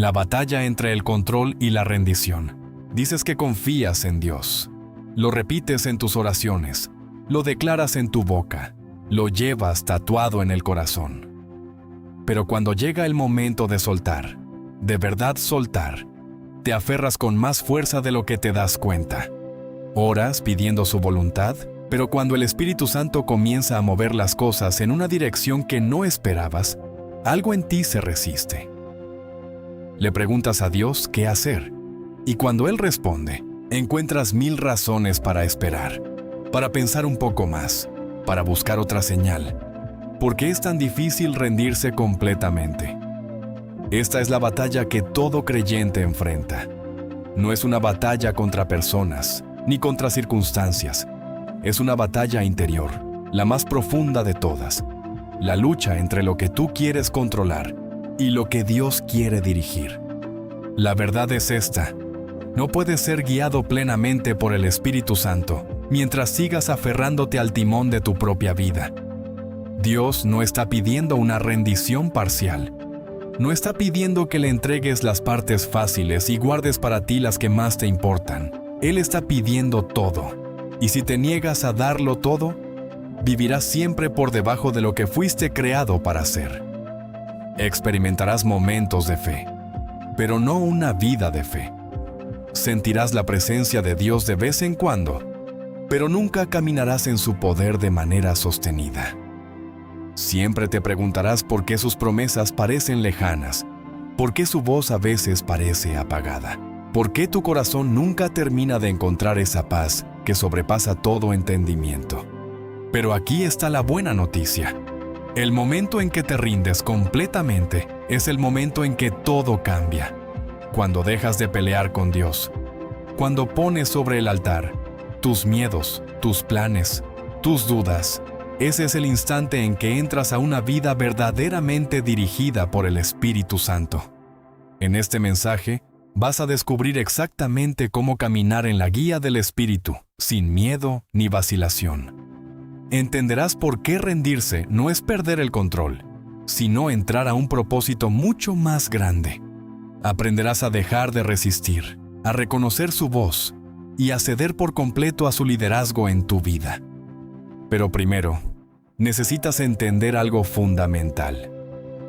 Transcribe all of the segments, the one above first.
La batalla entre el control y la rendición. Dices que confías en Dios. Lo repites en tus oraciones. Lo declaras en tu boca. Lo llevas tatuado en el corazón. Pero cuando llega el momento de soltar, de verdad soltar, te aferras con más fuerza de lo que te das cuenta. Oras pidiendo su voluntad, pero cuando el Espíritu Santo comienza a mover las cosas en una dirección que no esperabas, algo en ti se resiste. Le preguntas a Dios qué hacer, y cuando Él responde, encuentras 1000 razones para esperar, para pensar un poco más, para buscar otra señal. ¿Por qué es tan difícil rendirse completamente? Esta es la batalla que todo creyente enfrenta. No es una batalla contra personas, ni contra circunstancias. Es una batalla interior, la más profunda de todas. La lucha entre lo que tú quieres controlar y lo que Dios quiere dirigir. La verdad es esta: no puedes ser guiado plenamente por el Espíritu Santo mientras sigas aferrándote al timón de tu propia vida. Dios no está pidiendo una rendición parcial. No está pidiendo que le entregues las partes fáciles y guardes para ti las que más te importan. Él está pidiendo todo. Y si te niegas a darlo todo, vivirás siempre por debajo de lo que fuiste creado para hacer. Experimentarás momentos de fe, pero no una vida de fe. Sentirás la presencia de Dios de vez en cuando, pero nunca caminarás en su poder de manera sostenida. Siempre te preguntarás por qué sus promesas parecen lejanas, por qué su voz a veces parece apagada, por qué tu corazón nunca termina de encontrar esa paz que sobrepasa todo entendimiento. Pero aquí está la buena noticia. El momento en que te rindes completamente es el momento en que todo cambia. Cuando dejas de pelear con Dios, cuando pones sobre el altar tus miedos, tus planes, tus dudas, ese es el instante en que entras a una vida verdaderamente dirigida por el Espíritu Santo. En este mensaje, vas a descubrir exactamente cómo caminar en la guía del Espíritu, sin miedo ni vacilación. Entenderás por qué rendirse no es perder el control, sino entrar a un propósito mucho más grande. Aprenderás a dejar de resistir, a reconocer su voz y a ceder por completo a su liderazgo en tu vida. Pero primero, necesitas entender algo fundamental.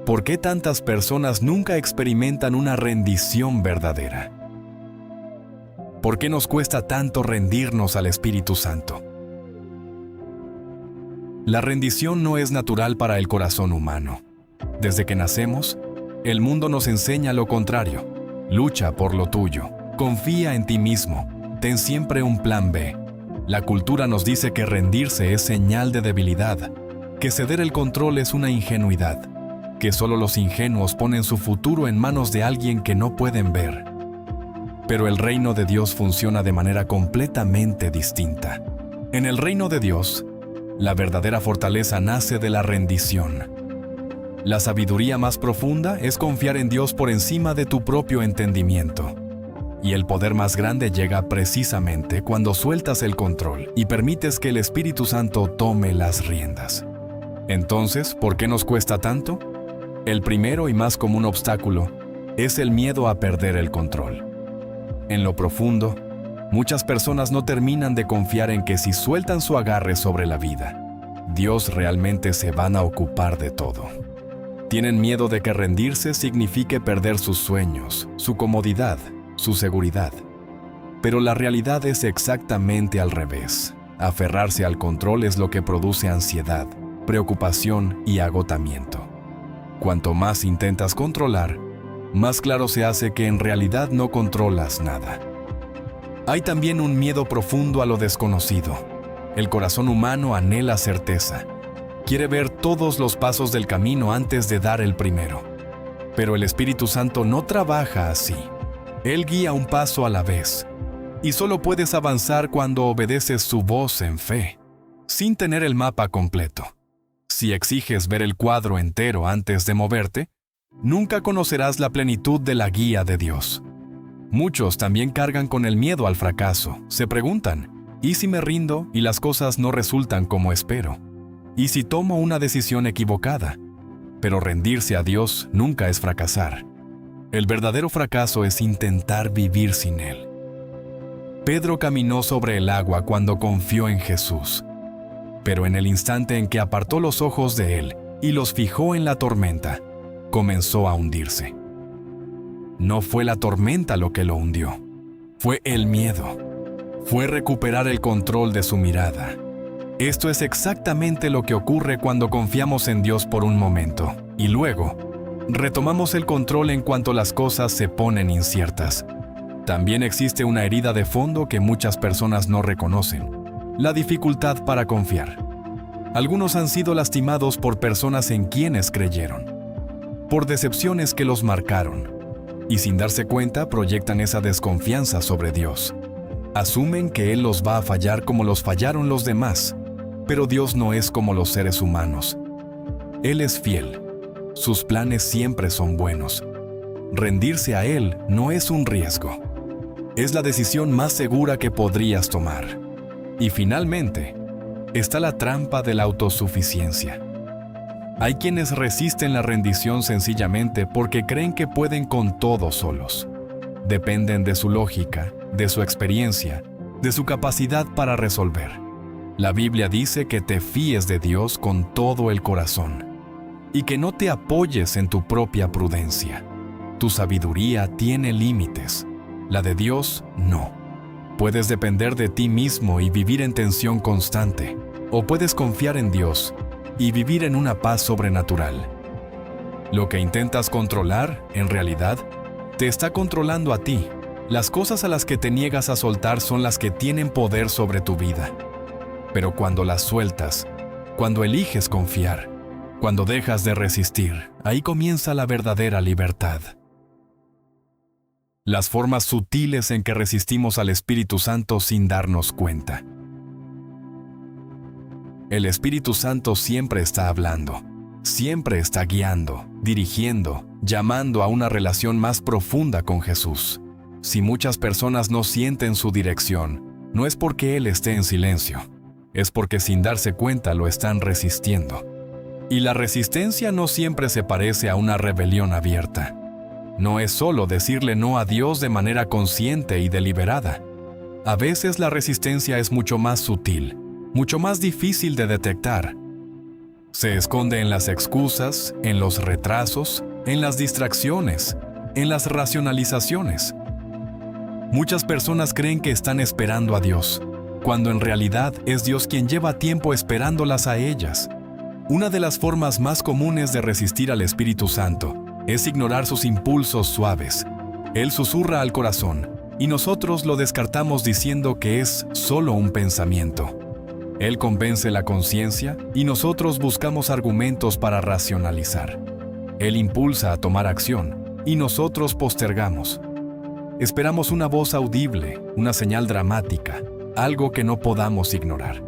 ¿Por qué tantas personas nunca experimentan una rendición verdadera? ¿Por qué nos cuesta tanto rendirnos al Espíritu Santo? La rendición no es natural para el corazón humano. Desde que nacemos, el mundo nos enseña lo contrario. Lucha por lo tuyo, confía en ti mismo, ten siempre un plan B. La cultura nos dice que rendirse es señal de debilidad, que ceder el control es una ingenuidad, que solo los ingenuos ponen su futuro en manos de alguien que no pueden ver. Pero el reino de Dios funciona de manera completamente distinta. En el reino de Dios, la verdadera fortaleza nace de la rendición. La sabiduría más profunda es confiar en Dios por encima de tu propio entendimiento. Y el poder más grande llega precisamente cuando sueltas el control y permites que el Espíritu Santo tome las riendas. Entonces, ¿por qué nos cuesta tanto? El primero y más común obstáculo es el miedo a perder el control. En lo profundo, muchas personas no terminan de confiar en que si sueltan su agarre sobre la vida, Dios realmente se van a ocupar de todo. Tienen miedo de que rendirse signifique perder sus sueños, su comodidad, su seguridad. Pero la realidad es exactamente al revés. Aferrarse al control es lo que produce ansiedad, preocupación y agotamiento. Cuanto más intentas controlar, más claro se hace que en realidad no controlas nada. Hay también un miedo profundo a lo desconocido. El corazón humano anhela certeza. Quiere ver todos los pasos del camino antes de dar el primero. Pero el Espíritu Santo no trabaja así. Él guía un paso a la vez. Y solo puedes avanzar cuando obedeces su voz en fe, sin tener el mapa completo. Si exiges ver el cuadro entero antes de moverte, nunca conocerás la plenitud de la guía de Dios. Muchos también cargan con el miedo al fracaso. Se preguntan, ¿y si me rindo y las cosas no resultan como espero? ¿Y si tomo una decisión equivocada? Pero rendirse a Dios nunca es fracasar. El verdadero fracaso es intentar vivir sin Él. Pedro caminó sobre el agua cuando confió en Jesús, pero en el instante en que apartó los ojos de Él y los fijó en la tormenta, comenzó a hundirse. No fue la tormenta lo que lo hundió, fue el miedo. Fue recuperar el control de su mirada. Esto es exactamente lo que ocurre cuando confiamos en Dios por un momento y luego retomamos el control en cuanto las cosas se ponen inciertas. También existe una herida de fondo que muchas personas no reconocen: la dificultad para confiar. Algunos han sido lastimados por personas en quienes creyeron, por decepciones que los marcaron, y sin darse cuenta proyectan esa desconfianza sobre Dios. Asumen que Él los va a fallar como los fallaron los demás, pero Dios no es como los seres humanos. Él es fiel. Sus planes siempre son buenos. Rendirse a Él no es un riesgo. Es la decisión más segura que podrías tomar. Y finalmente, está la trampa de la autosuficiencia. Hay quienes resisten la rendición sencillamente porque creen que pueden con todo solos. Dependen de su lógica, de su experiencia, de su capacidad para resolver. La Biblia dice que te fíes de Dios con todo el corazón y que no te apoyes en tu propia prudencia. Tu sabiduría tiene límites, la de Dios no. Puedes depender de ti mismo y vivir en tensión constante, o puedes confiar en Dios y vivir en una paz sobrenatural. Lo que intentas controlar, en realidad, te está controlando a ti. Las cosas a las que te niegas a soltar son las que tienen poder sobre tu vida. Pero cuando las sueltas, cuando eliges confiar, cuando dejas de resistir, ahí comienza la verdadera libertad. Las formas sutiles en que resistimos al Espíritu Santo sin darnos cuenta. El Espíritu Santo siempre está hablando, siempre está guiando, dirigiendo, llamando a una relación más profunda con Jesús. Si muchas personas no sienten su dirección, no es porque Él esté en silencio, es porque sin darse cuenta lo están resistiendo. Y la resistencia no siempre se parece a una rebelión abierta. No es solo decirle no a Dios de manera consciente y deliberada. A veces la resistencia es mucho más sutil, mucho más difícil de detectar. Se esconde en las excusas, en los retrasos, en las distracciones, en las racionalizaciones. Muchas personas creen que están esperando a Dios, cuando en realidad es Dios quien lleva tiempo esperándolas a ellas. Una de las formas más comunes de resistir al Espíritu Santo es ignorar sus impulsos suaves. Él susurra al corazón, y nosotros lo descartamos diciendo que es solo un pensamiento. Él convence la conciencia, y nosotros buscamos argumentos para racionalizar. Él impulsa a tomar acción, y nosotros postergamos. Esperamos una voz audible, una señal dramática, algo que no podamos ignorar.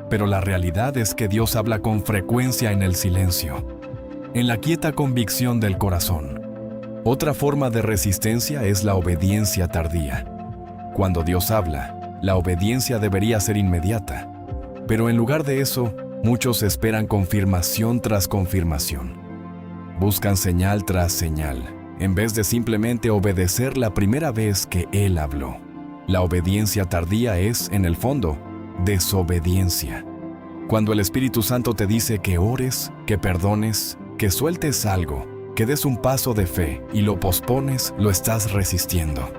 Pero la realidad es que Dios habla con frecuencia en el silencio, en la quieta convicción del corazón. Otra forma de resistencia es la obediencia tardía. Cuando Dios habla, la obediencia debería ser inmediata. Pero en lugar de eso, muchos esperan confirmación tras confirmación. Buscan señal tras señal, en vez de simplemente obedecer la primera vez que Él habló. La obediencia tardía es, en el fondo, desobediencia. Cuando el Espíritu Santo te dice que ores, que perdones, que sueltes algo, que des un paso de fe y lo pospones, lo estás resistiendo.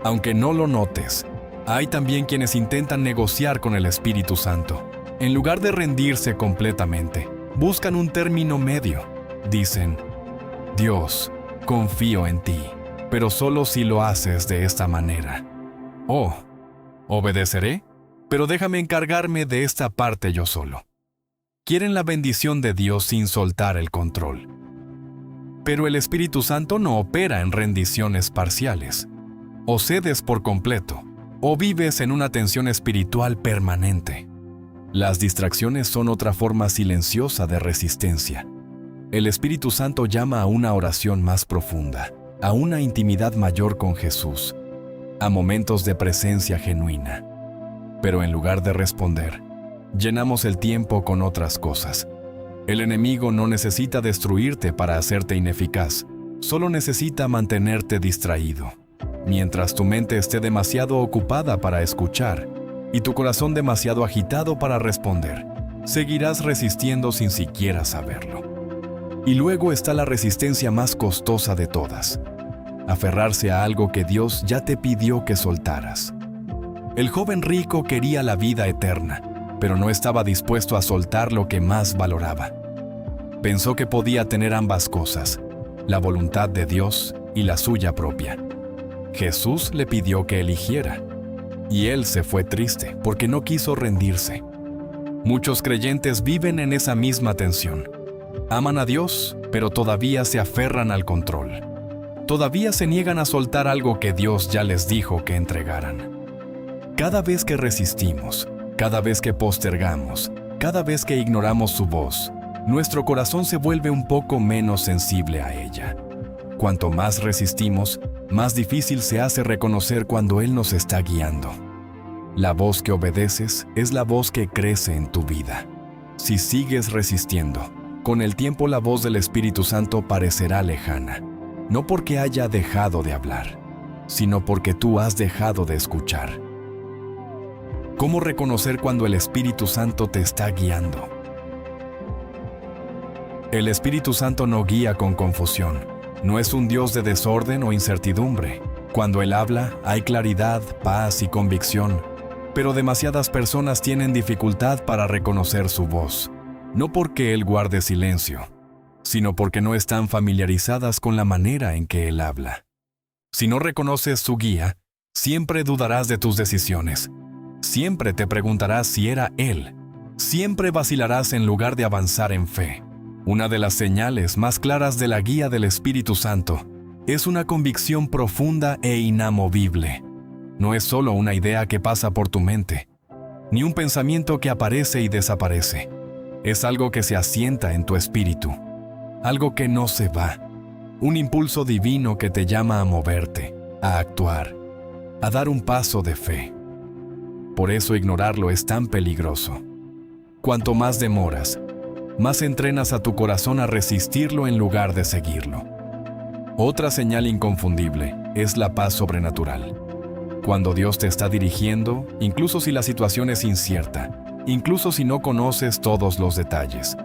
Aunque no lo notes, hay también quienes intentan negociar con el Espíritu Santo. En lugar de rendirse completamente, buscan un término medio. Dicen: Dios, confío en ti, pero solo si lo haces de esta manera. Oh, obedeceré, pero déjame encargarme de esta parte yo solo. Quieren la bendición de Dios sin soltar el control. Pero el Espíritu Santo no opera en rendiciones parciales. O cedes por completo, o vives en una tensión espiritual permanente. Las distracciones son otra forma silenciosa de resistencia. El Espíritu Santo llama a una oración más profunda, a una intimidad mayor con Jesús, a momentos de presencia genuina. Pero en lugar de responder, llenamos el tiempo con otras cosas. El enemigo no necesita destruirte para hacerte ineficaz, Solo necesita mantenerte distraído. Mientras tu mente esté demasiado ocupada para escuchar y tu corazón demasiado agitado para responder, seguirás resistiendo sin siquiera saberlo. Y luego está la resistencia más costosa de todas: aferrarse a algo que Dios ya te pidió que soltaras. El joven rico quería la vida eterna, pero no estaba dispuesto a soltar lo que más valoraba. Pensó que podía tener ambas cosas, la voluntad de Dios y la suya propia. Jesús le pidió que eligiera, y él se fue triste porque no quiso rendirse. Muchos creyentes viven en esa misma tensión. Aman a Dios, pero todavía se aferran al control. Todavía se niegan a soltar algo que Dios ya les dijo que entregaran. Cada vez que resistimos, cada vez que postergamos, cada vez que ignoramos su voz, nuestro corazón se vuelve un poco menos sensible a ella. Cuanto más resistimos, más difícil se hace reconocer cuando Él nos está guiando. La voz que obedeces es la voz que crece en tu vida. Si sigues resistiendo, con el tiempo la voz del Espíritu Santo parecerá lejana, no porque haya dejado de hablar, sino porque tú has dejado de escuchar. ¿Cómo reconocer cuando el Espíritu Santo te está guiando? El Espíritu Santo no guía con confusión. No es un Dios de desorden o incertidumbre. Cuando Él habla, hay claridad, paz y convicción. Pero demasiadas personas tienen dificultad para reconocer su voz. No porque Él guarde silencio, sino porque no están familiarizadas con la manera en que Él habla. Si no reconoces su guía, siempre dudarás de tus decisiones. Siempre te preguntarás si era Él. Siempre vacilarás en lugar de avanzar en fe. Una de las señales más claras de la guía del Espíritu Santo es una convicción profunda e inamovible. No es solo una idea que pasa por tu mente, ni un pensamiento que aparece y desaparece. Es algo que se asienta en tu espíritu, algo que no se va, un impulso divino que te llama a moverte, a actuar, a dar un paso de fe. Por eso ignorarlo es tan peligroso. Cuanto más demoras, más entrenas a tu corazón a resistirlo en lugar de seguirlo. Otra señal inconfundible es la paz sobrenatural. Cuando Dios te está dirigiendo, incluso si la situación es incierta, incluso si no conoces todos los detalles,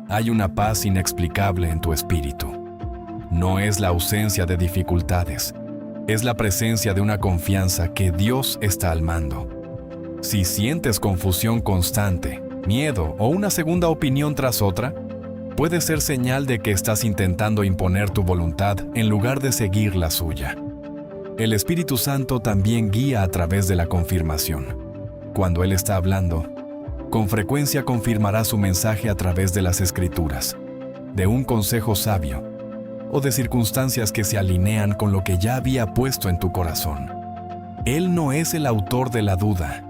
hay una paz inexplicable en tu espíritu. No es la ausencia de dificultades, es la presencia de una confianza que Dios está al mando. Si sientes confusión constante, miedo o una segunda opinión tras otra, puede ser señal de que estás intentando imponer tu voluntad en lugar de seguir la suya. El Espíritu Santo también guía a través de la confirmación. Cuando Él está hablando, con frecuencia confirmará su mensaje a través de las Escrituras, de un consejo sabio o de circunstancias que se alinean con lo que ya había puesto en tu corazón. Él no es el autor de la duda.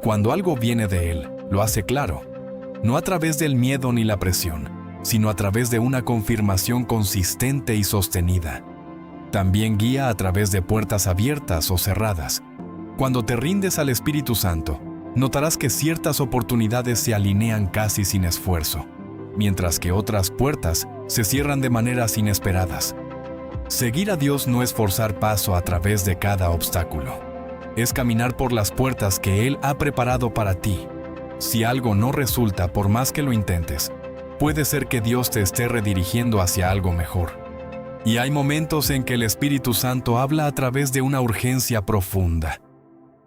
Cuando algo viene de Él, lo hace claro, no a través del miedo ni la presión, sino a través de una confirmación consistente y sostenida. También guía a través de puertas abiertas o cerradas. Cuando te rindes al Espíritu Santo, notarás que ciertas oportunidades se alinean casi sin esfuerzo, mientras que otras puertas se cierran de maneras inesperadas. Seguir a Dios no es forzar paso a través de cada obstáculo. Es caminar por las puertas que Él ha preparado para ti. Si algo no resulta por más que lo intentes, puede ser que Dios te esté redirigiendo hacia algo mejor. Y hay momentos en que el Espíritu Santo habla a través de una urgencia profunda,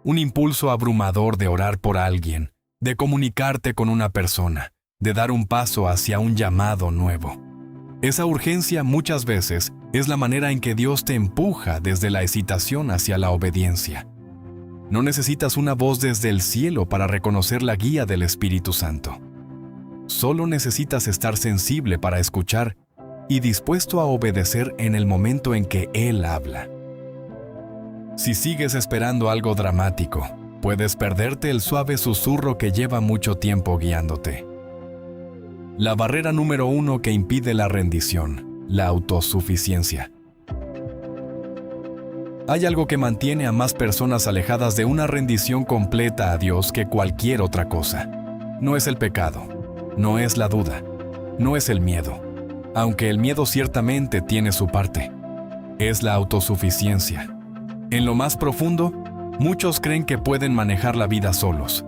un impulso abrumador de orar por alguien, de comunicarte con una persona, de dar un paso hacia un llamado nuevo. Esa urgencia muchas veces es la manera en que Dios te empuja desde la hesitación hacia la obediencia. No necesitas una voz desde el cielo para reconocer la guía del Espíritu Santo. Solo necesitas estar sensible para escuchar y dispuesto a obedecer en el momento en que Él habla. Si sigues esperando algo dramático, puedes perderte el suave susurro que lleva mucho tiempo guiándote. La barrera número 1 que impide la rendición, la autosuficiencia. Hay algo que mantiene a más personas alejadas de una rendición completa a Dios que cualquier otra cosa. No es el pecado, no es la duda, no es el miedo. aunque el miedo ciertamente tiene su parte. Es la autosuficiencia. En lo más profundo, muchos creen que pueden manejar la vida solos.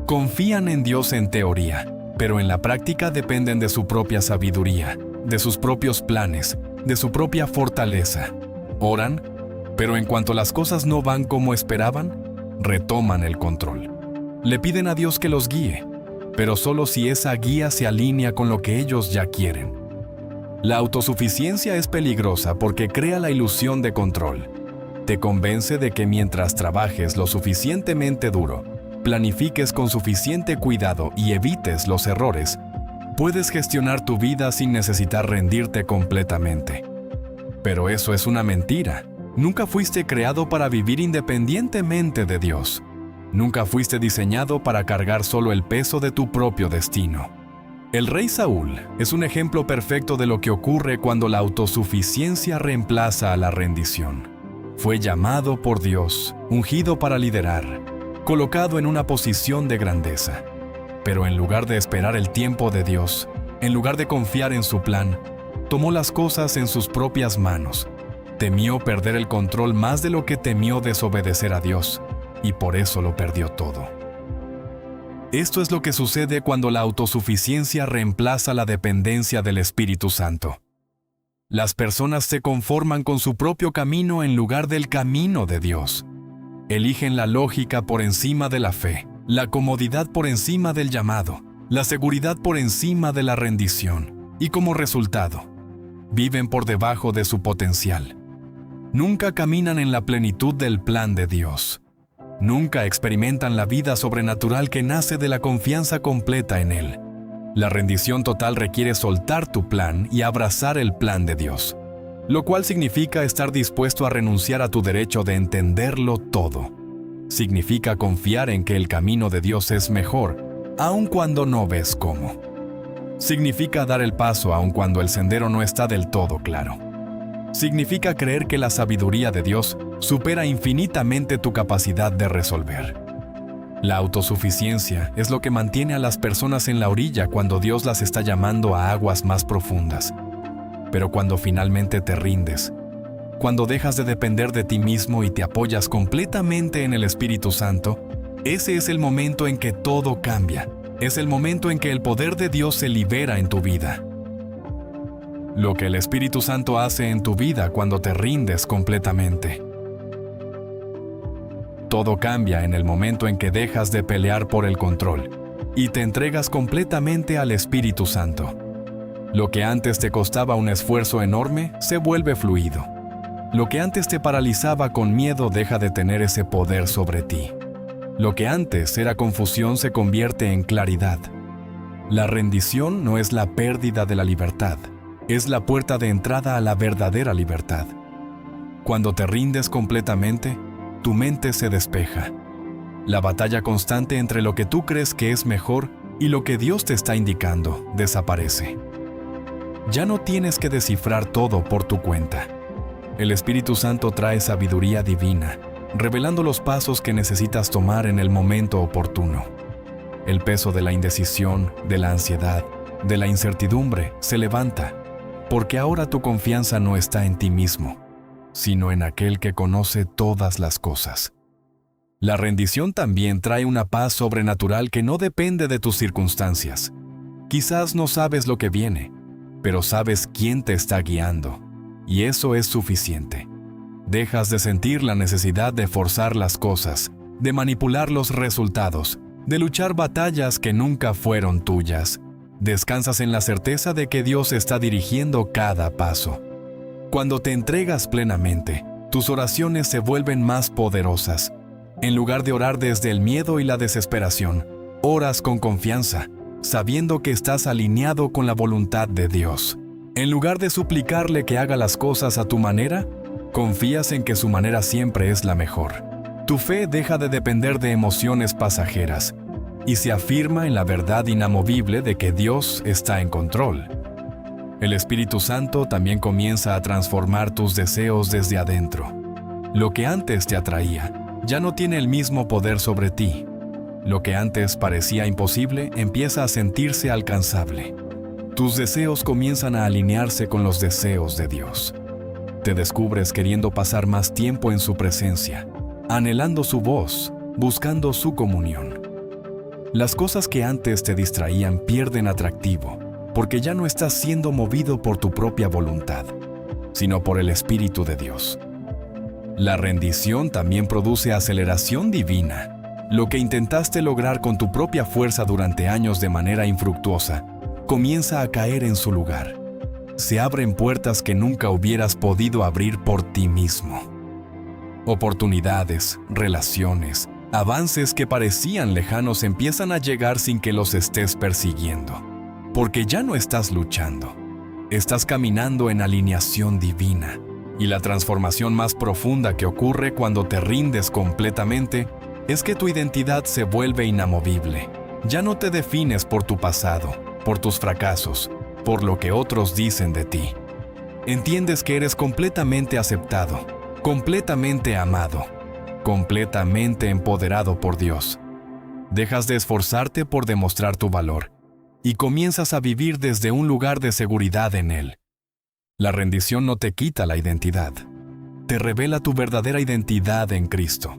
Confían en Dios en teoría, pero en la práctica dependen de su propia sabiduría, de sus propios planes, de su propia fortaleza. Oran, pero en cuanto las cosas no van como esperaban, retoman el control. Le piden a Dios que los guíe, pero solo si esa guía se alinea con lo que ellos ya quieren. La autosuficiencia es peligrosa porque crea la ilusión de control. Te convence de que mientras trabajes lo suficientemente duro, planifiques con suficiente cuidado y evites los errores, puedes gestionar tu vida sin necesitar rendirte completamente. Pero eso es una mentira. Nunca fuiste creado para vivir independientemente de Dios. Nunca fuiste diseñado para cargar solo el peso de tu propio destino. El rey Saúl es un ejemplo perfecto de lo que ocurre cuando la autosuficiencia reemplaza a la rendición. Fue llamado por Dios, ungido para liderar, colocado en una posición de grandeza. Pero en lugar de esperar el tiempo de Dios, en lugar de confiar en su plan, tomó las cosas en sus propias manos. Temió perder el control más de lo que temió desobedecer a Dios, y por eso lo perdió todo. Esto es lo que sucede cuando la autosuficiencia reemplaza la dependencia del Espíritu Santo. Las personas se conforman con su propio camino en lugar del camino de Dios. Eligen la lógica por encima de la fe, la comodidad por encima del llamado, la seguridad por encima de la rendición, y como resultado, viven por debajo de su potencial. Nunca caminan en la plenitud del plan de Dios. Nunca experimentan la vida sobrenatural que nace de la confianza completa en Él. La rendición total requiere soltar tu plan y abrazar el plan de Dios, lo cual significa estar dispuesto a renunciar a tu derecho de entenderlo todo. Significa confiar en que el camino de Dios es mejor, aun cuando no ves cómo. Significa dar el paso aun cuando el sendero no está del todo claro. Significa creer que la sabiduría de Dios supera infinitamente tu capacidad de resolver. La autosuficiencia es lo que mantiene a las personas en la orilla cuando Dios las está llamando a aguas más profundas. Pero cuando finalmente te rindes, cuando dejas de depender de ti mismo y te apoyas completamente en el Espíritu Santo, ese es el momento en que todo cambia. Es el momento en que el poder de Dios se libera en tu vida. Lo que el Espíritu Santo hace en tu vida cuando te rindes completamente. Todo cambia en el momento en que dejas de pelear por el control y te entregas completamente al Espíritu Santo. Lo que antes te costaba un esfuerzo enorme se vuelve fluido. Lo que antes te paralizaba con miedo deja de tener ese poder sobre ti. Lo que antes era confusión se convierte en claridad. La rendición no es la pérdida de la libertad, es la puerta de entrada a la verdadera libertad. Cuando te rindes completamente, tu mente se despeja. La batalla constante entre lo que tú crees que es mejor y lo que Dios te está indicando desaparece. Ya no tienes que descifrar todo por tu cuenta. El Espíritu Santo trae sabiduría divina, revelando los pasos que necesitas tomar en el momento oportuno. El peso de la indecisión, de la ansiedad, de la incertidumbre se levanta, porque ahora tu confianza no está en ti mismo, sino en aquel que conoce todas las cosas. La rendición también trae una paz sobrenatural que no depende de tus circunstancias. Quizás no sabes lo que viene, pero sabes quién te está guiando, y eso es suficiente. Dejas de sentir la necesidad de forzar las cosas, de manipular los resultados, de luchar batallas que nunca fueron tuyas. Descansas en la certeza de que Dios está dirigiendo cada paso. Cuando te entregas plenamente, tus oraciones se vuelven más poderosas. En lugar de orar desde el miedo y la desesperación, oras con confianza, sabiendo que estás alineado con la voluntad de Dios. En lugar de suplicarle que haga las cosas a tu manera, confías en que su manera siempre es la mejor. Tu fe deja de depender de emociones pasajeras y se afirma en la verdad inamovible de que Dios está en control. El Espíritu Santo también comienza a transformar tus deseos desde adentro. Lo que antes te atraía ya no tiene el mismo poder sobre ti. Lo que antes parecía imposible empieza a sentirse alcanzable. Tus deseos comienzan a alinearse con los deseos de Dios. Te descubres queriendo pasar más tiempo en su presencia, anhelando su voz, buscando su comunión. Las cosas que antes te distraían pierden atractivo, porque ya no estás siendo movido por tu propia voluntad, sino por el Espíritu de Dios. La rendición también produce aceleración divina. Lo que intentaste lograr con tu propia fuerza durante años de manera infructuosa, comienza a caer en su lugar. Se abren puertas que nunca hubieras podido abrir por ti mismo. Oportunidades, relaciones, avances que parecían lejanos empiezan a llegar sin que los estés persiguiendo, porque ya no estás luchando. Estás caminando en alineación divina, y la transformación más profunda que ocurre cuando te rindes completamente es que tu identidad se vuelve inamovible. Ya no te defines por tu pasado, por tus fracasos, por lo que otros dicen de ti. Entiendes que eres completamente aceptado, completamente amado, completamente empoderado por Dios. Dejas de esforzarte por demostrar tu valor y comienzas a vivir desde un lugar de seguridad en Él. La rendición no te quita la identidad, te revela tu verdadera identidad en Cristo.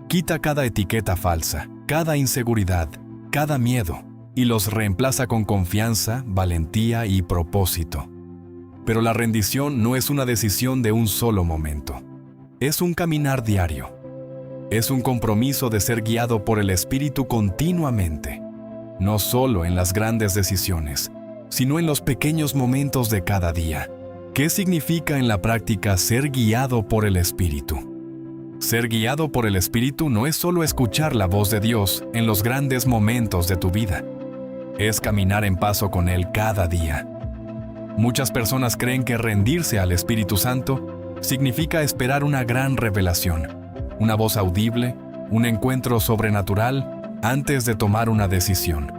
Quita cada etiqueta falsa, cada inseguridad, cada miedo, y los reemplaza con confianza, valentía y propósito. Pero la rendición no es una decisión de un solo momento. Es un caminar diario. Es un compromiso de ser guiado por el Espíritu continuamente, no solo en las grandes decisiones, sino en los pequeños momentos de cada día. ¿Qué significa en la práctica ser guiado por el Espíritu? Ser guiado por el Espíritu no es solo escuchar la voz de Dios en los grandes momentos de tu vida. Es caminar en paso con Él cada día. Muchas personas creen que rendirse al Espíritu Santo significa esperar una gran revelación, una voz audible, un encuentro sobrenatural antes de tomar una decisión.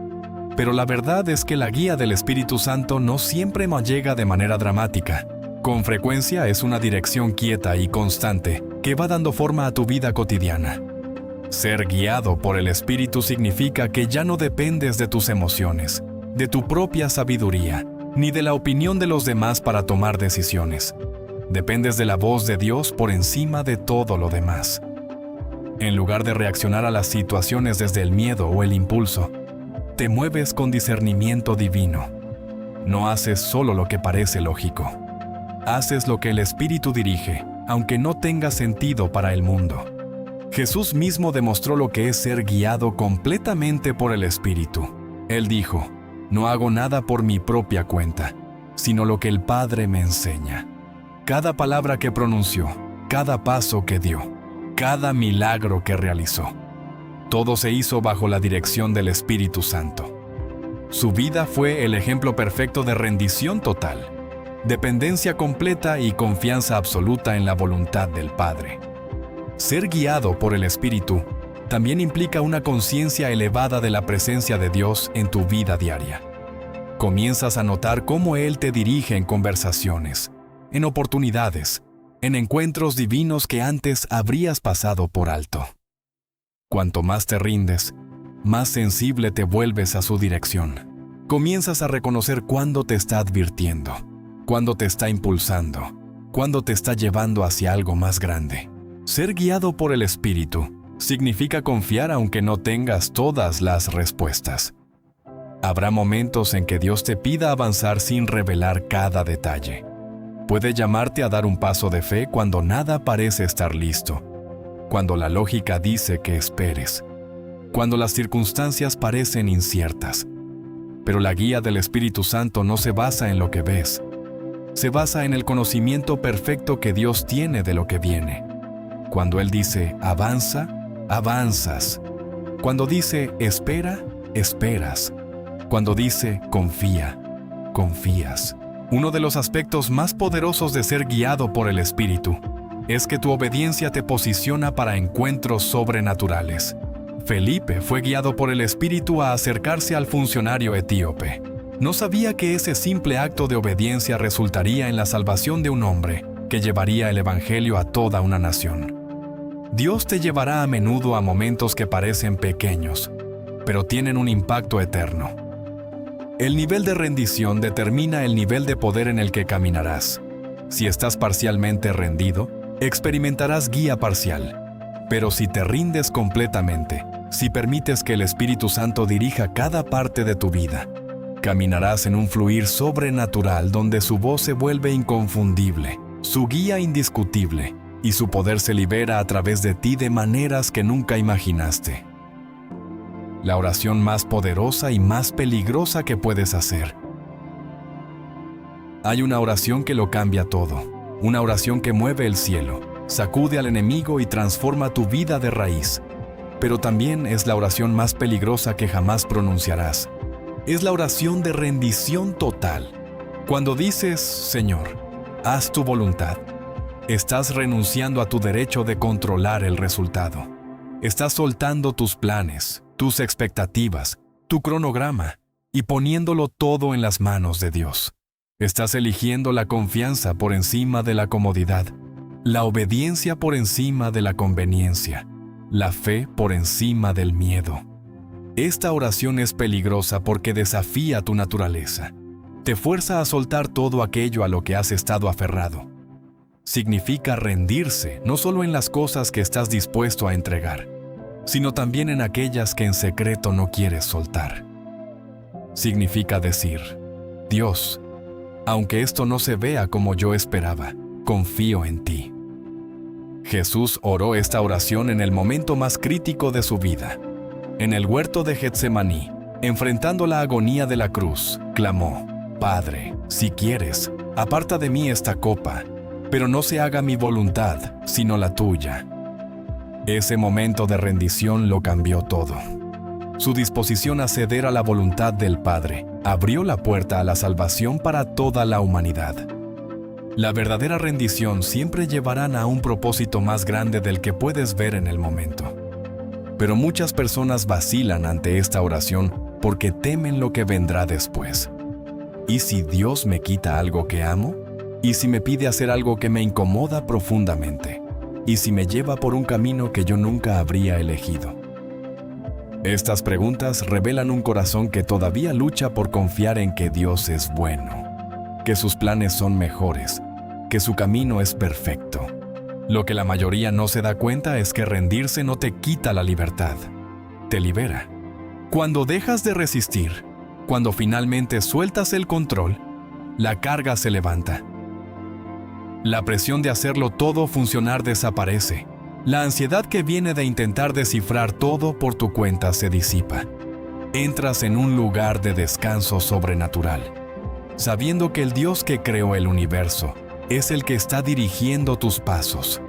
Pero la verdad es que la guía del Espíritu Santo no siempre llega de manera dramática. Con frecuencia es una dirección quieta y constante que va dando forma a tu vida cotidiana. Ser guiado por el Espíritu significa que ya no dependes de tus emociones, de tu propia sabiduría, ni de la opinión de los demás para tomar decisiones. Dependes de la voz de Dios por encima de todo lo demás. En lugar de reaccionar a las situaciones desde el miedo o el impulso, te mueves con discernimiento divino. No haces solo lo que parece lógico. Haces lo que el Espíritu dirige, aunque no tenga sentido para el mundo. Jesús mismo demostró lo que es ser guiado completamente por el Espíritu. Él dijo, «No hago nada por mi propia cuenta, sino lo que el Padre me enseña». Cada palabra que pronunció, cada paso que dio, cada milagro que realizó, todo se hizo bajo la dirección del Espíritu Santo. Su vida fue el ejemplo perfecto de rendición total, dependencia completa y confianza absoluta en la voluntad del Padre. Ser guiado por el Espíritu también implica una conciencia elevada de la presencia de Dios en tu vida diaria. Comienzas a notar cómo Él te dirige en conversaciones, en oportunidades, en encuentros divinos que antes habrías pasado por alto. Cuanto más te rindes, más sensible te vuelves a su dirección. Comienzas a reconocer cuándo te está advirtiendo, cuándo te está impulsando, cuándo te está llevando hacia algo más grande. Ser guiado por el Espíritu significa confiar aunque no tengas todas las respuestas. Habrá momentos en que Dios te pida avanzar sin revelar cada detalle. Puede llamarte a dar un paso de fe cuando nada parece estar listo, cuando la lógica dice que esperes, cuando las circunstancias parecen inciertas. Pero la guía del Espíritu Santo no se basa en lo que ves, se basa en el conocimiento perfecto que Dios tiene de lo que viene. Cuando Él dice, avanza, avanzas. Cuando dice, espera, esperas. Cuando dice, confía, confías. Uno de los aspectos más poderosos de ser guiado por el Espíritu es que tu obediencia te posiciona para encuentros sobrenaturales. Felipe fue guiado por el Espíritu a acercarse al funcionario etíope. No sabía que ese simple acto de obediencia resultaría en la salvación de un hombre que llevaría el Evangelio a toda una nación. Dios te llevará a menudo a momentos que parecen pequeños, pero tienen un impacto eterno. El nivel de rendición determina el nivel de poder en el que caminarás. Si estás parcialmente rendido, experimentarás guía parcial. Pero si te rindes completamente, si permites que el Espíritu Santo dirija cada parte de tu vida, caminarás en un fluir sobrenatural donde su voz se vuelve inconfundible, su guía indiscutible, y su poder se libera a través de ti de maneras que nunca imaginaste. La oración más poderosa y más peligrosa que puedes hacer. Hay una oración que lo cambia todo, una oración que mueve el cielo, sacude al enemigo y transforma tu vida de raíz. Pero también es la oración más peligrosa que jamás pronunciarás. Es la oración de rendición total. Cuando dices, Señor, haz tu voluntad, estás renunciando a tu derecho de controlar el resultado. Estás soltando tus planes, tus expectativas, tu cronograma, y poniéndolo todo en las manos de Dios. Estás eligiendo la confianza por encima de la comodidad, la obediencia por encima de la conveniencia, la fe por encima del miedo. Esta oración es peligrosa porque desafía tu naturaleza. Te fuerza a soltar todo aquello a lo que has estado aferrado. Significa rendirse no solo en las cosas que estás dispuesto a entregar, sino también en aquellas que en secreto no quieres soltar. Significa decir, Dios, aunque esto no se vea como yo esperaba, confío en ti. Jesús oró esta oración en el momento más crítico de su vida. En el huerto de Getsemaní, enfrentando la agonía de la cruz, clamó, Padre, si quieres, aparta de mí esta copa, pero no se haga mi voluntad, sino la tuya. Ese momento de rendición lo cambió todo. Su disposición a ceder a la voluntad del Padre abrió la puerta a la salvación para toda la humanidad. La verdadera rendición siempre llevarán a un propósito más grande del que puedes ver en el momento. Pero muchas personas vacilan ante esta oración porque temen lo que vendrá después. ¿Y si Dios me quita algo que amo? ¿Y si me pide hacer algo que me incomoda profundamente? ¿Y si me lleva por un camino que yo nunca habría elegido? Estas preguntas revelan un corazón que todavía lucha por confiar en que Dios es bueno, que sus planes son mejores, que su camino es perfecto. Lo que la mayoría no se da cuenta es que rendirse no te quita la libertad, te libera. Cuando dejas de resistir, cuando finalmente sueltas el control, la carga se levanta. La presión de hacerlo todo funcionar desaparece. La ansiedad que viene de intentar descifrar todo por tu cuenta se disipa. Entras en un lugar de descanso sobrenatural, sabiendo que el Dios que creó el universo es el que está dirigiendo tus pasos.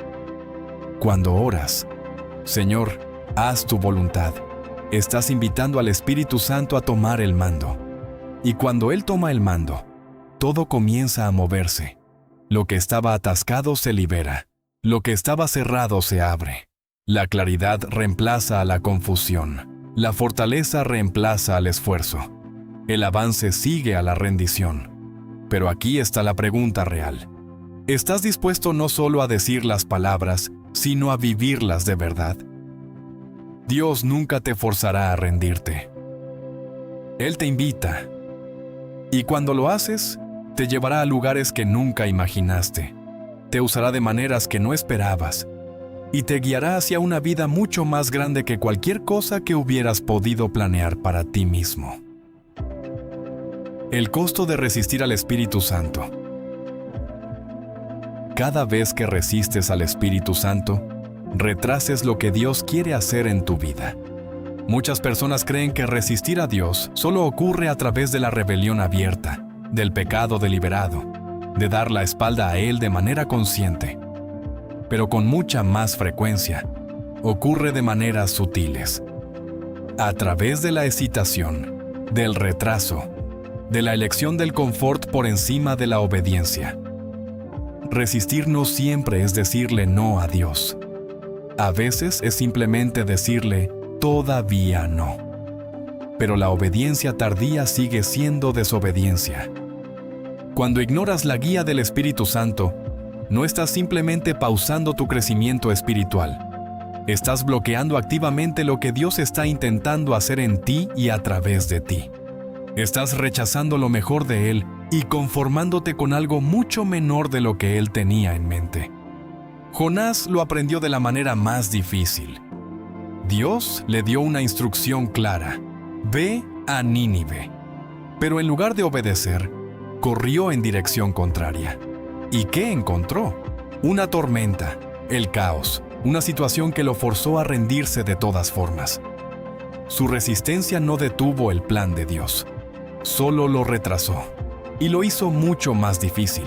Cuando oras, Señor, haz tu voluntad, estás invitando al Espíritu Santo a tomar el mando. Y cuando Él toma el mando, todo comienza a moverse. Lo que estaba atascado se libera. Lo que estaba cerrado se abre. La claridad reemplaza a la confusión. La fortaleza reemplaza al esfuerzo. El avance sigue a la rendición. Pero aquí está la pregunta real. ¿Estás dispuesto no solo a decir las palabras, sino a vivirlas de verdad? Dios nunca te forzará a rendirte. Él te invita. Y cuando lo haces, te llevará a lugares que nunca imaginaste. Te usará de maneras que no esperabas. Y te guiará hacia una vida mucho más grande que cualquier cosa que hubieras podido planear para ti mismo. El costo de resistir al Espíritu Santo. Cada vez que resistes al Espíritu Santo, retrases lo que Dios quiere hacer en tu vida. Muchas personas creen que resistir a Dios solo ocurre a través de la rebelión abierta, del pecado deliberado, de dar la espalda a Él de manera consciente. Pero con mucha más frecuencia, ocurre de maneras sutiles. A través de la hesitación, del retraso, de la elección del confort por encima de la obediencia. Resistir no siempre es decirle no a Dios. A veces es simplemente decirle todavía no. Pero la obediencia tardía sigue siendo desobediencia. Cuando ignoras la guía del Espíritu Santo, no estás simplemente pausando tu crecimiento espiritual. Estás bloqueando activamente lo que Dios está intentando hacer en ti y a través de ti. Estás rechazando lo mejor de Él y conformándote con algo mucho menor de lo que Él tenía en mente. Jonás lo aprendió de la manera más difícil. Dios le dio una instrucción clara: ve a Nínive. Pero en lugar de obedecer, corrió en dirección contraria. ¿Y qué encontró? Una tormenta, el caos, una situación que lo forzó a rendirse de todas formas. Su resistencia no detuvo el plan de Dios, solo lo retrasó y lo hizo mucho más difícil.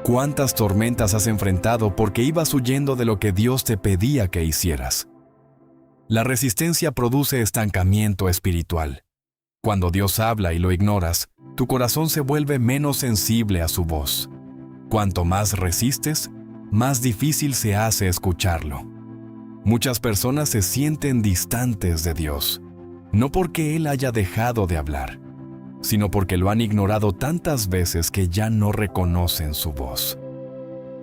¿Cuántas tormentas has enfrentado porque ibas huyendo de lo que Dios te pedía que hicieras? La resistencia produce estancamiento espiritual. Cuando Dios habla y lo ignoras, tu corazón se vuelve menos sensible a su voz. Cuanto más resistes, más difícil se hace escucharlo. Muchas personas se sienten distantes de Dios, no porque Él haya dejado de hablar, sino porque lo han ignorado tantas veces que ya no reconocen su voz.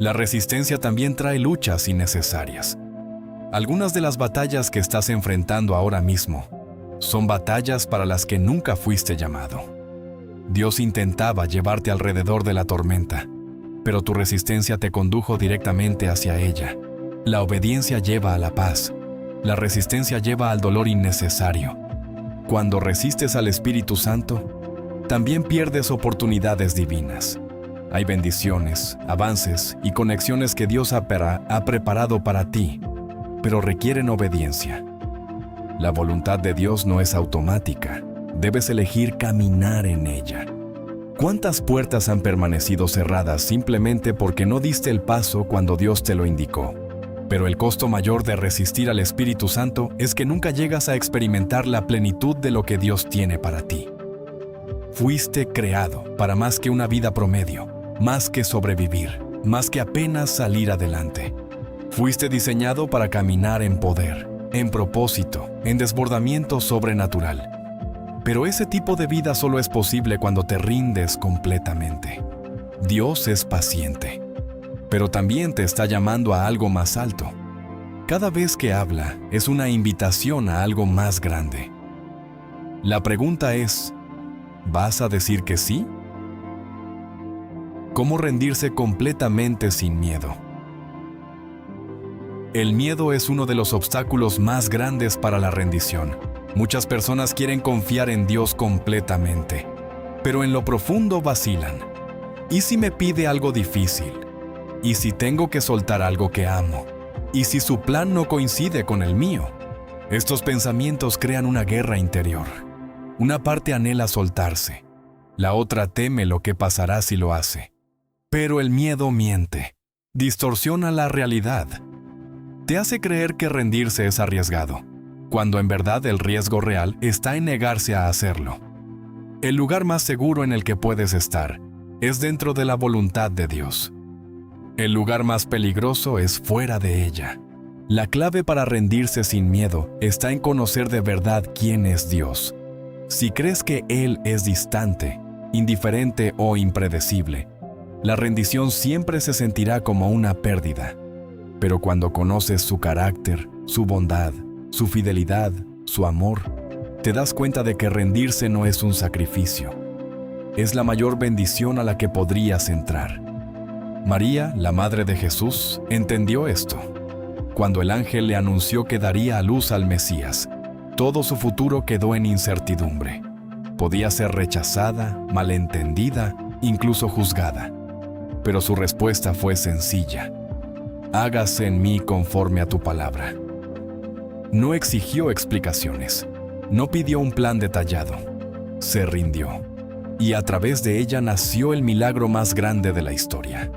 La resistencia también trae luchas innecesarias. Algunas de las batallas que estás enfrentando ahora mismo son batallas para las que nunca fuiste llamado. Dios intentaba llevarte alrededor de la tormenta, pero tu resistencia te condujo directamente hacia ella. La obediencia lleva a la paz. La resistencia lleva al dolor innecesario. Cuando resistes al Espíritu Santo, también pierdes oportunidades divinas. Hay bendiciones, avances y conexiones que Dios ha preparado para ti, pero requieren obediencia. La voluntad de Dios no es automática. Debes elegir caminar en ella. ¿Cuántas puertas han permanecido cerradas simplemente porque no diste el paso cuando Dios te lo indicó? Pero el costo mayor de resistir al Espíritu Santo es que nunca llegas a experimentar la plenitud de lo que Dios tiene para ti. Fuiste creado para más que una vida promedio, más que sobrevivir, más que apenas salir adelante. Fuiste diseñado para caminar en poder, en propósito, en desbordamiento sobrenatural. Pero ese tipo de vida solo es posible cuando te rindes completamente. Dios es paciente, pero también te está llamando a algo más alto. Cada vez que habla, es una invitación a algo más grande. La pregunta es, ¿vas a decir que sí? ¿Cómo rendirse completamente sin miedo? El miedo es uno de los obstáculos más grandes para la rendición. Muchas personas quieren confiar en Dios completamente, pero en lo profundo vacilan. ¿Y si me pide algo difícil? ¿Y si tengo que soltar algo que amo? ¿Y si su plan no coincide con el mío? Estos pensamientos crean una guerra interior. Una parte anhela soltarse, la otra teme lo que pasará si lo hace. Pero el miedo miente, distorsiona la realidad. Te hace creer que rendirse es arriesgado, cuando en verdad el riesgo real está en negarse a hacerlo. El lugar más seguro en el que puedes estar es dentro de la voluntad de Dios. El lugar más peligroso es fuera de ella. La clave para rendirse sin miedo está en conocer de verdad quién es Dios. Si crees que Él es distante, indiferente o impredecible, la rendición siempre se sentirá como una pérdida. Pero cuando conoces su carácter, su bondad, su fidelidad, su amor, te das cuenta de que rendirse no es un sacrificio. Es la mayor bendición a la que podrías entrar. María, la madre de Jesús, entendió esto. Cuando el ángel le anunció que daría a luz al Mesías, todo su futuro quedó en incertidumbre. Podía ser rechazada, malentendida, incluso juzgada. Pero su respuesta fue sencilla: hágase en mí conforme a tu palabra. No exigió explicaciones, no pidió un plan detallado, se rindió, y a través de ella nació el milagro más grande de la historia.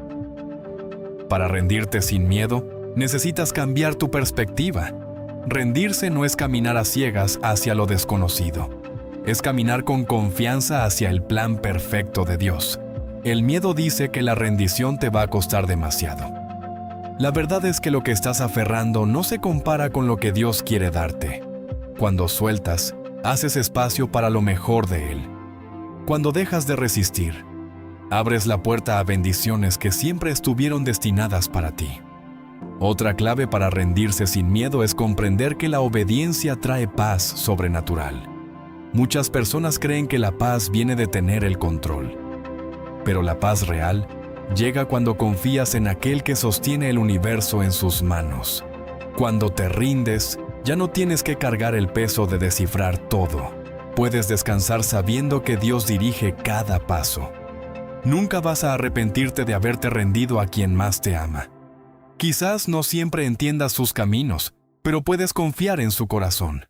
Para rendirte sin miedo, necesitas cambiar tu perspectiva. Rendirse no es caminar a ciegas hacia lo desconocido, es caminar con confianza hacia el plan perfecto de Dios. El miedo dice que la rendición te va a costar demasiado. La verdad es que lo que estás aferrando no se compara con lo que Dios quiere darte. Cuando sueltas, haces espacio para lo mejor de Él. Cuando dejas de resistir, abres la puerta a bendiciones que siempre estuvieron destinadas para ti. Otra clave para rendirse sin miedo es comprender que la obediencia trae paz sobrenatural. Muchas personas creen que la paz viene de tener el control. Pero la paz real llega cuando confías en aquel que sostiene el universo en sus manos. Cuando te rindes, ya no tienes que cargar el peso de descifrar todo. Puedes descansar sabiendo que Dios dirige cada paso. Nunca vas a arrepentirte de haberte rendido a quien más te ama. Quizás no siempre entiendas sus caminos, pero puedes confiar en su corazón.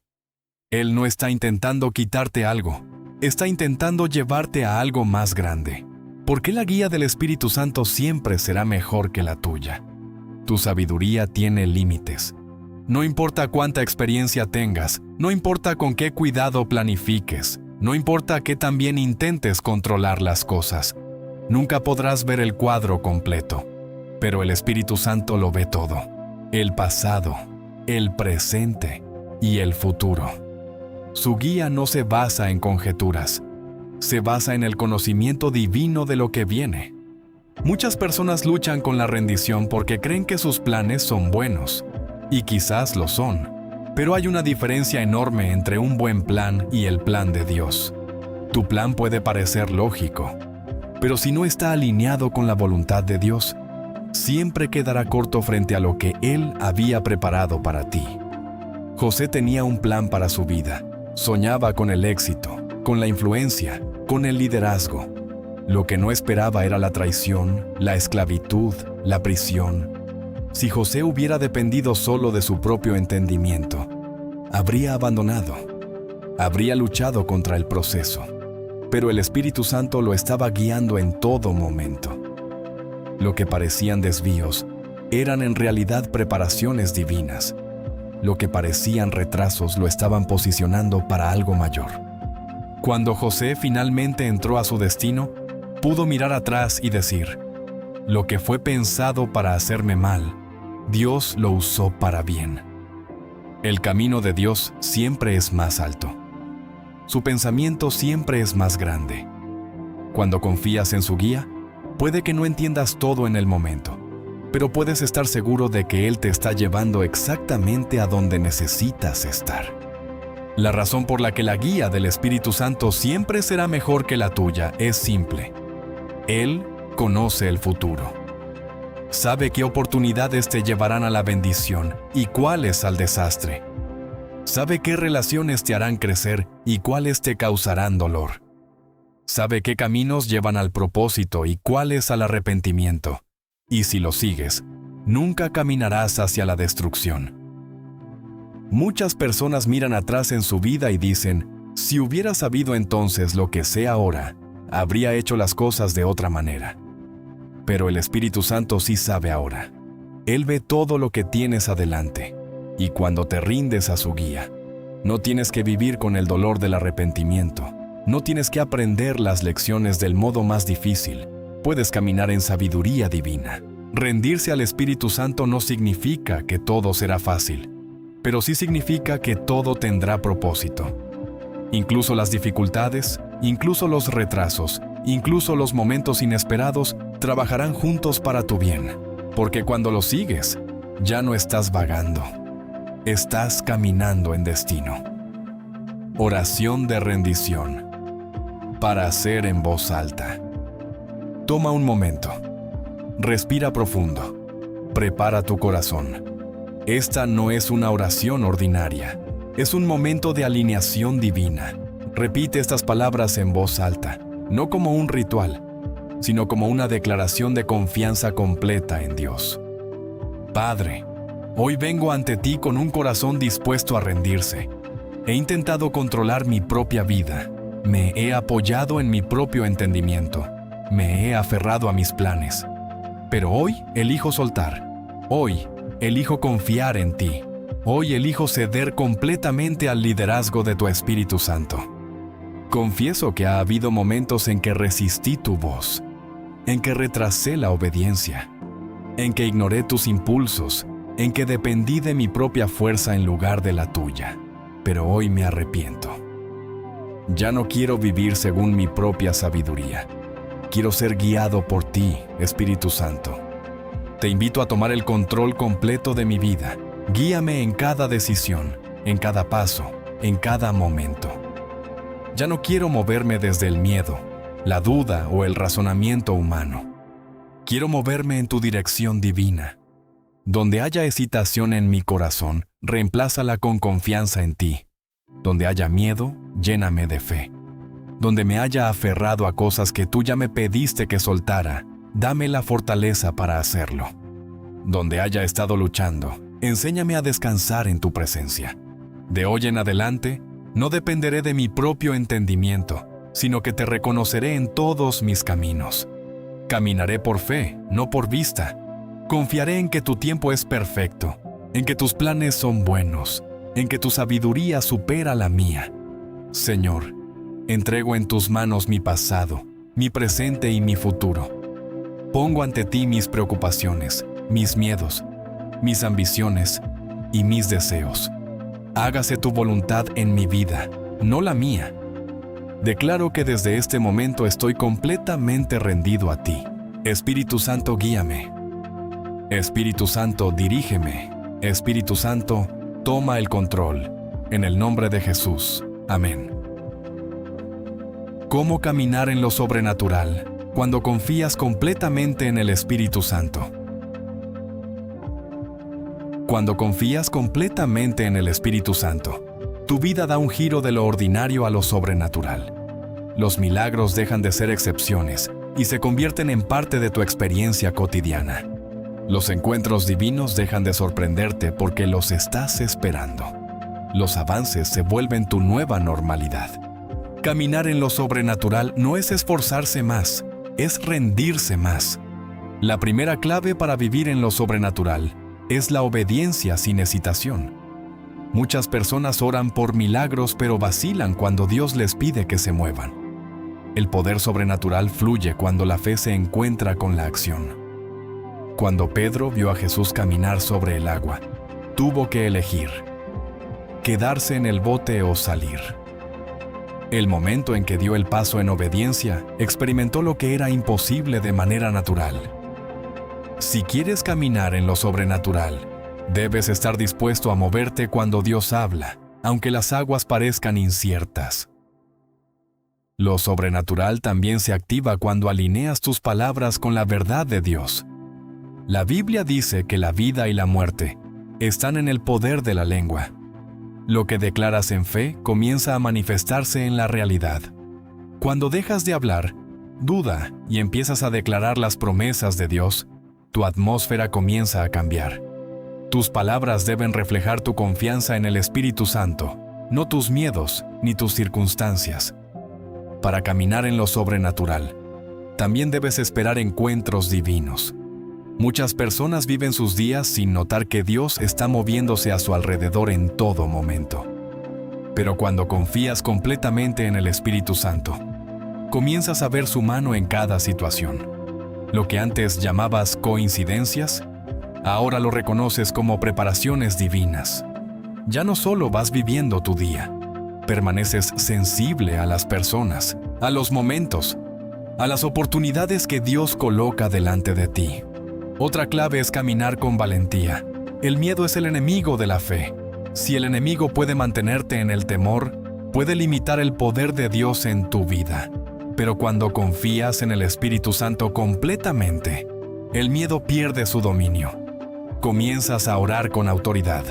Él no está intentando quitarte algo, está intentando llevarte a algo más grande. Porque la guía del Espíritu Santo siempre será mejor que la tuya. Tu sabiduría tiene límites. No importa cuánta experiencia tengas, no importa con qué cuidado planifiques, no importa qué tan bien intentes controlar las cosas. Nunca podrás ver el cuadro completo, pero el Espíritu Santo lo ve todo. El pasado, el presente y el futuro. Su guía no se basa en conjeturas. Se basa en el conocimiento divino de lo que viene. Muchas personas luchan con la rendición porque creen que sus planes son buenos, y quizás lo son, pero hay una diferencia enorme entre un buen plan y el plan de Dios. Tu plan puede parecer lógico, pero si no está alineado con la voluntad de Dios, siempre quedará corto frente a lo que Él había preparado para ti. José tenía un plan para su vida. Soñaba con el éxito, con la influencia, con el liderazgo. Lo que no esperaba era la traición, la esclavitud, la prisión. Si José hubiera dependido solo de su propio entendimiento, habría abandonado, habría luchado contra el proceso. Pero el Espíritu Santo lo estaba guiando en todo momento. Lo que parecían desvíos eran en realidad preparaciones divinas. Lo que parecían retrasos lo estaban posicionando para algo mayor. Cuando José finalmente entró a su destino, pudo mirar atrás y decir: lo que fue pensado para hacerme mal, Dios lo usó para bien. El camino de Dios siempre es más alto. Su pensamiento siempre es más grande. Cuando confías en su guía, puede que no entiendas todo en el momento, pero puedes estar seguro de que Él te está llevando exactamente a donde necesitas estar. La razón por la que la guía del Espíritu Santo siempre será mejor que la tuya es simple. Él conoce el futuro. Sabe qué oportunidades te llevarán a la bendición y cuáles al desastre. Sabe qué relaciones te harán crecer y cuáles te causarán dolor. Sabe qué caminos llevan al propósito y cuáles al arrepentimiento. Y si lo sigues, nunca caminarás hacia la destrucción. Muchas personas miran atrás en su vida y dicen: si hubiera sabido entonces lo que sé ahora, habría hecho las cosas de otra manera. Pero el Espíritu Santo sí sabe ahora. Él ve todo lo que tienes adelante. Y cuando te rindes a su guía, no tienes que vivir con el dolor del arrepentimiento. No tienes que aprender las lecciones del modo más difícil. Puedes caminar en sabiduría divina. Rendirse al Espíritu Santo no significa que todo será fácil, pero sí significa que todo tendrá propósito. Incluso las dificultades, incluso los retrasos, incluso los momentos inesperados, trabajarán juntos para tu bien, porque cuando lo sigues, ya no estás vagando. Estás caminando en destino. Oración de rendición. Para hacer en voz alta. Toma un momento. Respira profundo. Prepara tu corazón. Esta no es una oración ordinaria. Es un momento de alineación divina. Repite estas palabras en voz alta, no como un ritual, sino como una declaración de confianza completa en Dios. Padre, hoy vengo ante ti con un corazón dispuesto a rendirse. He intentado controlar mi propia vida. Me he apoyado en mi propio entendimiento. Me he aferrado a mis planes. Pero hoy elijo soltar. Hoy elijo confiar en ti. Hoy elijo ceder completamente al liderazgo de tu Espíritu Santo. Confieso que ha habido momentos en que resistí tu voz, en que retrasé la obediencia, en que ignoré tus impulsos, en que dependí de mi propia fuerza en lugar de la tuya. Pero hoy me arrepiento. Ya no quiero vivir según mi propia sabiduría. Quiero ser guiado por ti, Espíritu Santo. Te invito a tomar el control completo de mi vida. Guíame en cada decisión, en cada paso, en cada momento. Ya no quiero moverme desde el miedo, la duda o el razonamiento humano. Quiero moverme en tu dirección divina. Donde haya hesitación en mi corazón, reemplázala con confianza en ti. Donde haya miedo, lléname de fe. Donde me haya aferrado a cosas que tú ya me pediste que soltara, dame la fortaleza para hacerlo. Donde haya estado luchando, enséñame a descansar en tu presencia. De hoy en adelante, no dependeré de mi propio entendimiento, sino que te reconoceré en todos mis caminos. Caminaré por fe, no por vista. Confiaré en que tu tiempo es perfecto, en que tus planes son buenos, en que tu sabiduría supera la mía. Señor, entrego en tus manos mi pasado, mi presente y mi futuro. Pongo ante ti mis preocupaciones, mis miedos, mis ambiciones y mis deseos. Hágase tu voluntad en mi vida, no la mía. Declaro que desde este momento estoy completamente rendido a ti. Espíritu Santo, guíame. Espíritu Santo, dirígeme. Espíritu Santo, toma el control. En el nombre de Jesús. Amén. ¿Cómo caminar en lo sobrenatural cuando confías completamente en el Espíritu Santo? Cuando confías completamente en el Espíritu Santo, tu vida da un giro de lo ordinario a lo sobrenatural. Los milagros dejan de ser excepciones y se convierten en parte de tu experiencia cotidiana. Los encuentros divinos dejan de sorprenderte porque los estás esperando. Los avances se vuelven tu nueva normalidad. Caminar en lo sobrenatural no es esforzarse más, es rendirse más. La primera clave para vivir en lo sobrenatural es la obediencia sin hesitación. Muchas personas oran por milagros pero vacilan cuando Dios les pide que se muevan. El poder sobrenatural fluye cuando la fe se encuentra con la acción. Cuando Pedro vio a Jesús caminar sobre el agua, tuvo que elegir: quedarse en el bote o salir. El momento en que dio el paso en obediencia, experimentó lo que era imposible de manera natural. Si quieres caminar en lo sobrenatural, debes estar dispuesto a moverte cuando Dios habla, aunque las aguas parezcan inciertas. Lo sobrenatural también se activa cuando alineas tus palabras con la verdad de Dios. La Biblia dice que la vida y la muerte están en el poder de la lengua. Lo que declaras en fe comienza a manifestarse en la realidad. Cuando dejas de hablar, duda y empiezas a declarar las promesas de Dios, tu atmósfera comienza a cambiar. Tus palabras deben reflejar tu confianza en el Espíritu Santo, no tus miedos ni tus circunstancias. Para caminar en lo sobrenatural, también debes esperar encuentros divinos. Muchas personas viven sus días sin notar que Dios está moviéndose a su alrededor en todo momento. Pero cuando confías completamente en el Espíritu Santo, comienzas a ver su mano en cada situación. Lo que antes llamabas coincidencias, ahora lo reconoces como preparaciones divinas. Ya no solo vas viviendo tu día, permaneces sensible a las personas, a los momentos, a las oportunidades que Dios coloca delante de ti. Otra clave es caminar con valentía. El miedo es el enemigo de la fe. Si el enemigo puede mantenerte en el temor, puede limitar el poder de Dios en tu vida. Pero cuando confías en el Espíritu Santo completamente, el miedo pierde su dominio. Comienzas a orar con autoridad.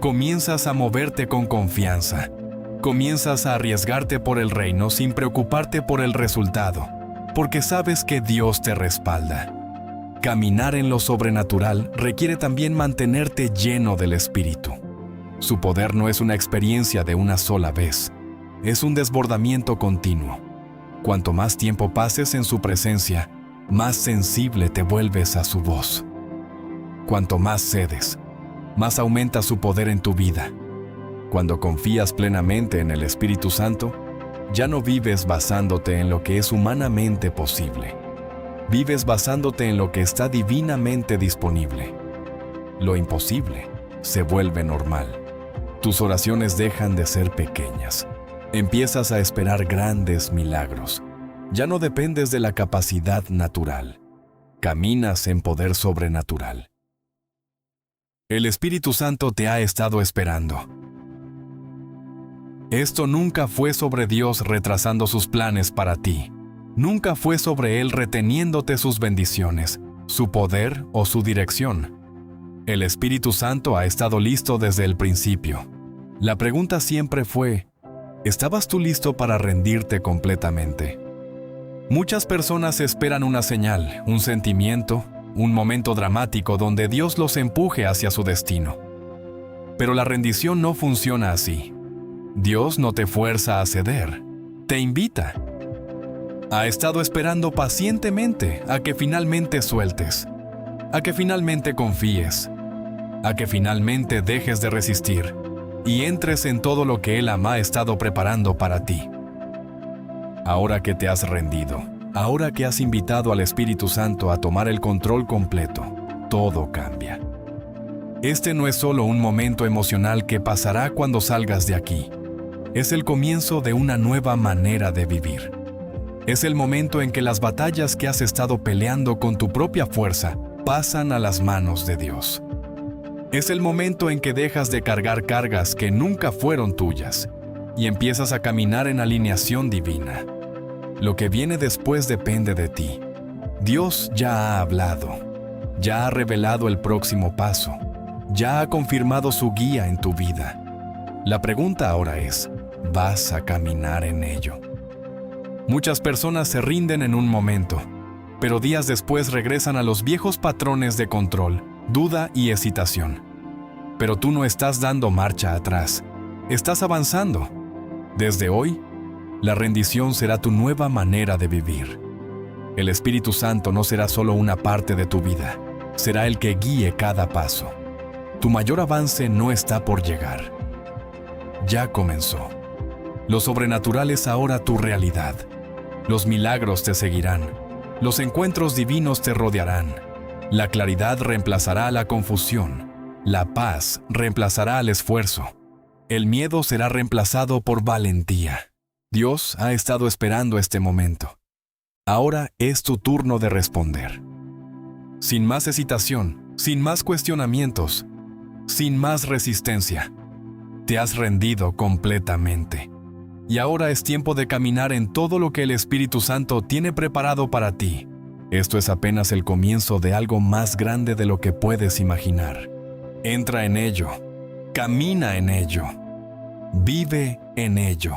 Comienzas a moverte con confianza. Comienzas a arriesgarte por el reino sin preocuparte por el resultado, porque sabes que Dios te respalda. Caminar en lo sobrenatural requiere también mantenerte lleno del Espíritu. Su poder no es una experiencia de una sola vez, es un desbordamiento continuo. Cuanto más tiempo pases en su presencia, más sensible te vuelves a su voz. Cuanto más cedes, más aumenta su poder en tu vida. Cuando confías plenamente en el Espíritu Santo, ya no vives basándote en lo que es humanamente posible. Vives basándote en lo que está divinamente disponible. Lo imposible se vuelve normal. Tus oraciones dejan de ser pequeñas. Empiezas a esperar grandes milagros. Ya no dependes de la capacidad natural. Caminas en poder sobrenatural. El Espíritu Santo te ha estado esperando. Esto nunca fue sobre Dios retrasando sus planes para ti. Nunca fue sobre Él reteniéndote sus bendiciones, su poder o su dirección. El Espíritu Santo ha estado listo desde el principio. La pregunta siempre fue, ¿estabas tú listo para rendirte completamente? Muchas personas esperan una señal, un sentimiento, un momento dramático donde Dios los empuje hacia su destino. Pero la rendición no funciona así. Dios no te fuerza a ceder, te invita. Ha estado esperando pacientemente a que finalmente sueltes, a que finalmente confíes, a que finalmente dejes de resistir y entres en todo lo que Él ha estado preparando para ti. Ahora que te has rendido, ahora que has invitado al Espíritu Santo a tomar el control completo, todo cambia. Este no es solo un momento emocional que pasará cuando salgas de aquí. Es el comienzo de una nueva manera de vivir. Es el momento en que las batallas que has estado peleando con tu propia fuerza pasan a las manos de Dios. Es el momento en que dejas de cargar cargas que nunca fueron tuyas y empiezas a caminar en alineación divina. Lo que viene después depende de ti. Dios ya ha hablado, ya ha revelado el próximo paso, ya ha confirmado su guía en tu vida. La pregunta ahora es, ¿vas a caminar en ello? Muchas personas se rinden en un momento, pero días después regresan a los viejos patrones de control, duda y excitación. Pero tú no estás dando marcha atrás, estás avanzando. Desde hoy, la rendición será tu nueva manera de vivir. El Espíritu Santo no será solo una parte de tu vida, será el que guíe cada paso. Tu mayor avance no está por llegar. Ya comenzó. Lo sobrenatural es ahora tu realidad. Los milagros te seguirán. Los encuentros divinos te rodearán. La claridad reemplazará la confusión. La paz reemplazará al esfuerzo. El miedo será reemplazado por valentía. Dios ha estado esperando este momento. Ahora es tu turno de responder. Sin más hesitación, sin más cuestionamientos, sin más resistencia. Te has rendido completamente. Y ahora es tiempo de caminar en todo lo que el Espíritu Santo tiene preparado para ti. Esto es apenas el comienzo de algo más grande de lo que puedes imaginar. Entra en ello. Camina en ello. Vive en ello.